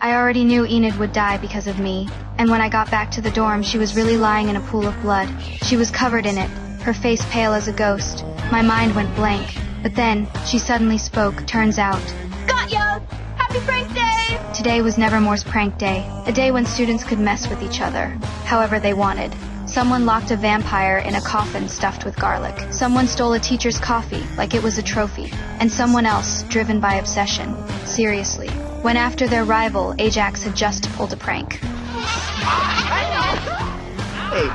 I already knew Enid would die because of me, and when I got back to the dorm she was really lying in a pool of blood. She was covered in it, her face pale as a ghost. My mind went blank, but then, she suddenly spoke. Turns out, Got ya! Happy prank day! today was Nevermore's prank day, a day when students could mess with each other, however they wanted. Someone locked a vampire in a coffin stuffed with garlic. Someone stole a teacher's coffee, like it was a trophy. And someone else, driven by obsession. Seriously. Went after their rival, Ajax had just pulled a prank. Hey,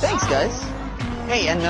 thanks guys. Hey, and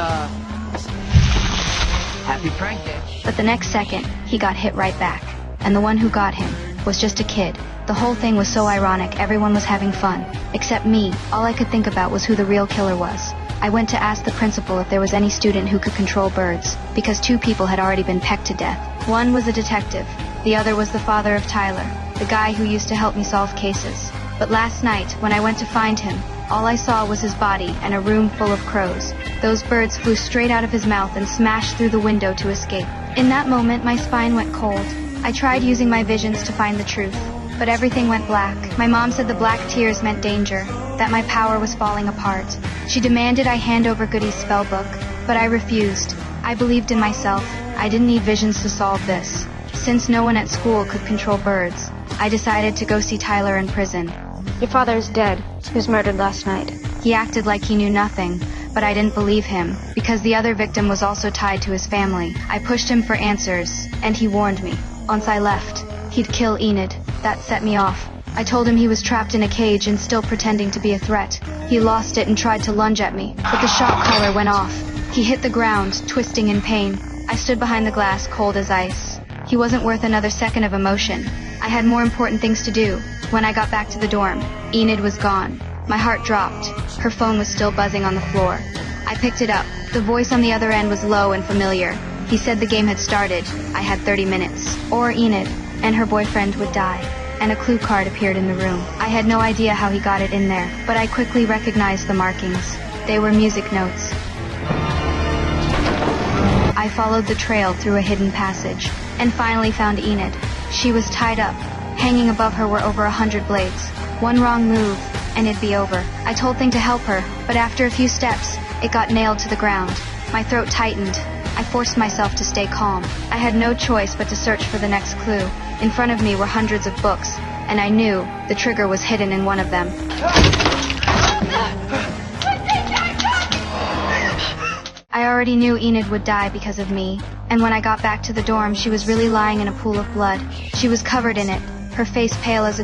happy prank day. But the next second, he got hit right back. And the one who got him was just a kid. The whole thing was so ironic, everyone was having fun. Except me, all I could think about was who the real killer was. I went to ask the principal if there was any student who could control birds, because 2 people had already been pecked to death. One was a detective, the other was the father of Tyler, the guy who used to help me solve cases. But last night, when I went to find him, all I saw was his body and a room full of crows. Those birds flew straight out of his mouth and smashed through the window to escape. In that moment, my spine went cold. I tried using my visions to find the truth, but everything went black. My mom said the black tears meant danger, that my power was falling apart. She demanded I hand over Goody's spellbook, but I refused. I believed in myself. I didn't need visions to solve this. Since no one at school could control birds, I decided to go see Tyler in prison. Your father is dead. He was murdered last night. He acted like he knew nothing, but I didn't believe him, because the other victim was also tied to his family. I pushed him for answers, and he warned me. Once I left, he'd kill Enid. That set me off. I told him he was trapped in a cage and still pretending to be a threat. He lost it and tried to lunge at me, but the shock collar went off. He hit the ground, twisting in pain. I stood behind the glass, cold as ice. He wasn't worth another second of emotion. I had more important things to do. When I got back to the dorm, Enid was gone. My heart dropped. Her phone was still buzzing on the floor. I picked it up. The voice on the other end was low and familiar. He said the game had started. I had 30 minutes. Or Enid and her boyfriend would die. And a clue card appeared in the room. I had no idea how he got it in there, but I quickly recognized the markings. They were music notes. I followed the trail through a hidden passage, and finally found Enid. She was tied up. Hanging above her were over 100 blades. One wrong move, and it'd be over. I told Thing to help her, but after a few steps, it got nailed to the ground. My throat tightened. I forced myself to stay calm. I had no choice but to search for the next clue. In front of me were hundreds of books, and I knew the trigger was hidden in one of them. I already knew Enid would die because of me, and when I got back to the dorm she was really lying in a pool of blood. She was covered in it, her face pale as a